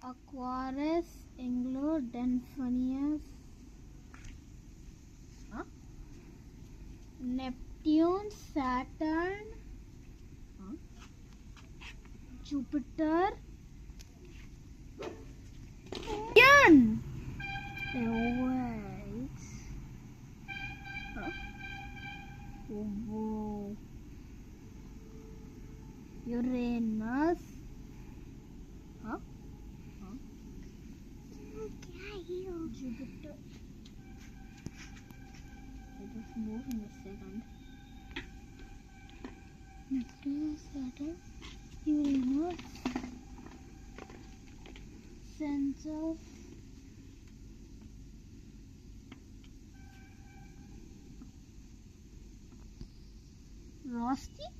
Aquarius, Denphanius, Neptune, Saturn, Jupiter, Saturn. Wait. Whoa. Uranus. Jupiter. It was moving a second. Neptune, Saturn, Uranus, Sensor, Rosti.